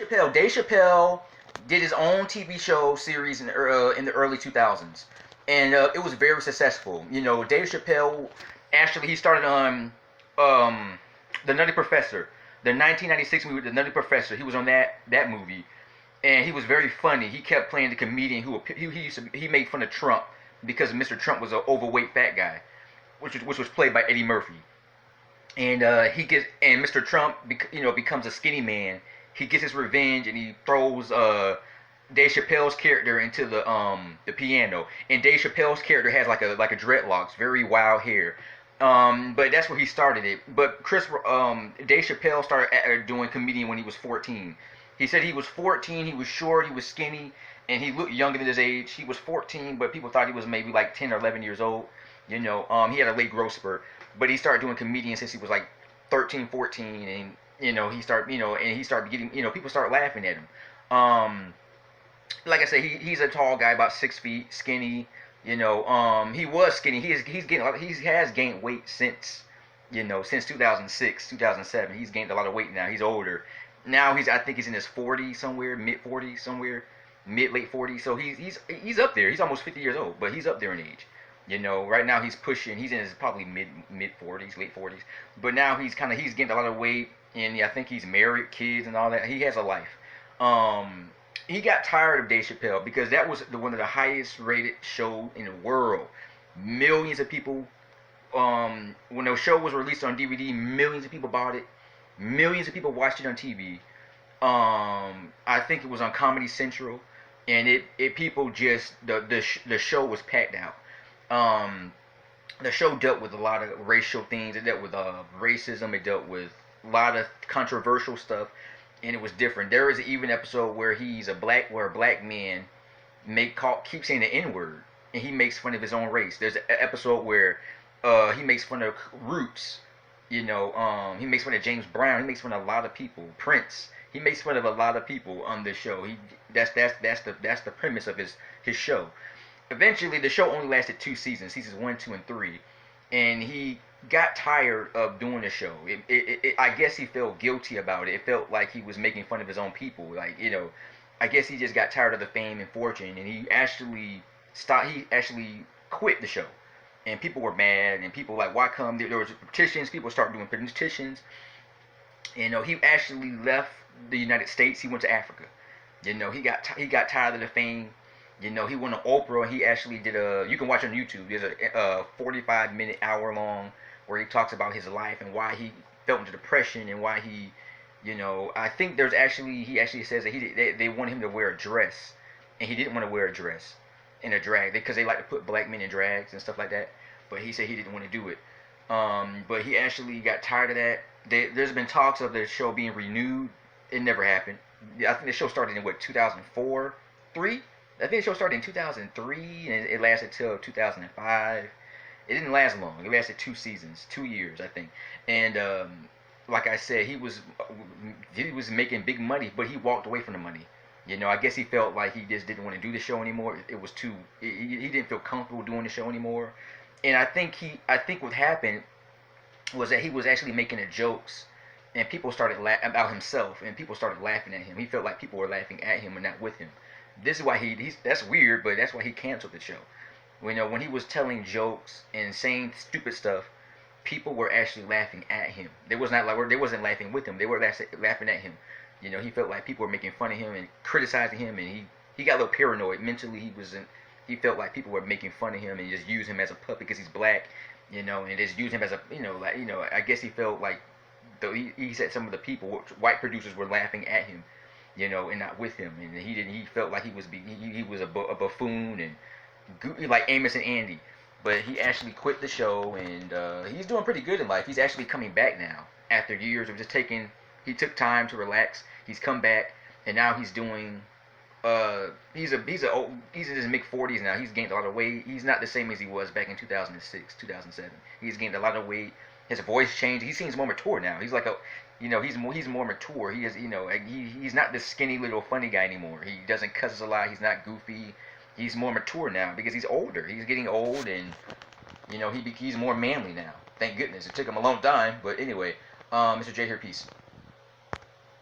Chappelle. Dave Chappelle did his own TV show series in the early 2000s, and it was very successful. You know, Dave Chappelle actually he started on the Nutty Professor, the 1996 movie, The Nutty Professor. He was on that movie, and he was very funny. He kept playing the comedian he made fun of Trump because Mr. Trump was an overweight fat guy, which was played by Eddie Murphy. And Mr. Trump becomes a skinny man. He gets his revenge and he throws Dave Chappelle's character into the piano. And Dave Chappelle's character has like a dreadlocks, very wild hair. But that's where he started it. But Dave Chappelle started doing comedian when he was 14. He said he was 14. He was short. He was skinny, and he looked younger than his age. He was 14, but people thought he was maybe like 10 or 11 years old. You know, he had a late growth spurt, but he started doing comedian since he was like 13, 14, and he started getting, people start laughing at him. Like I said, he's a tall guy, about 6 feet, skinny. He was skinny. He has gained weight since 2006, 2007. He's gained a lot of weight now. He's older. Now I think he's in his 40s somewhere, mid 40s somewhere, late 40s. So he's up there. He's almost 50 years old, but he's up there in age. Right now he's in his probably mid 40s, late 40s. But now he's gained a lot of weight, and I think he's married, kids, and all that. He has a life. He got tired of Dave Chappelle because that was one of the highest rated shows in the world. Millions of people. When the show was released on DVD, millions of people bought it. Millions of people watched it on TV. I think it was on Comedy Central, and the show was packed out. The show dealt with a lot of racial things. It dealt with racism. It dealt with a lot of controversial stuff, and it was different. There is even an episode where a black man keeps saying the N-word, and he makes fun of his own race. There's an episode where he makes fun of Roots. He makes fun of James Brown. He makes fun of a lot of people. Prince. He makes fun of a lot of people on this show. That's the premise of his show. Eventually, the show only lasted 2 seasons, seasons 1, 2, and 3, and he got tired of doing the show. I guess he felt guilty about it. It felt like he was making fun of his own people. I guess he just got tired of the fame and fortune, and he actually quit the show. And people were mad, and people like, why come? There was petitions. People started doing petitions. He actually left the United States. He went to Africa. He got tired of the fame. He went on Oprah, and he actually did you can watch on YouTube. There's a 45-minute, hour-long, where he talks about his life and why he felt into depression and why he, I think he actually says that they wanted him to wear a dress, and he didn't want to wear a dress in a drag because they like to put black men in drags and stuff like that. But he said he didn't want to do it. But he actually got tired of that. There's been talks of the show being renewed. It never happened. I think the show started in 2004, 3. I think the show started in 2003 and it lasted till 2005. It didn't last long. It lasted 2 seasons, 2 years, I think. And like I said, he was making big money, but he walked away from the money. I guess he felt like he just didn't want to do the show anymore. It was he didn't feel comfortable doing the show anymore. And I think what happened was that he was actually making the jokes, and people started about himself, and people started laughing at him. He felt like people were laughing at him and not with him. This is why that's weird, but that's why he canceled the show. When he was telling jokes and saying stupid stuff, people were actually laughing at him. They wasn't laughing with him. They were laughing at him. He felt like people were making fun of him and criticizing him, and he got a little paranoid mentally. He felt like people were making fun of him and just use him as a puppet because he's black, and just use him as a, I guess he felt like he said some of the people, white producers, were laughing at him, and not with him, and he felt like he was a buffoon and like Amos and Andy. But he actually quit the show, and he's doing pretty good in life. He's actually coming back now after years of just he took time to relax. He's come back, and now he's doing. He's in his mid-40s now. He's gained a lot of weight. He's not the same as he was back in 2006, 2007. He's gained a lot of weight. His voice changed. He seems more mature now. He's like he's more mature. He is, he's not this skinny little funny guy anymore. He doesn't cuss a lot. He's not goofy. He's more mature now because he's older. He's getting old, and he's more manly now. Thank goodness. It took him a long time, but anyway, Mr. J here, peace.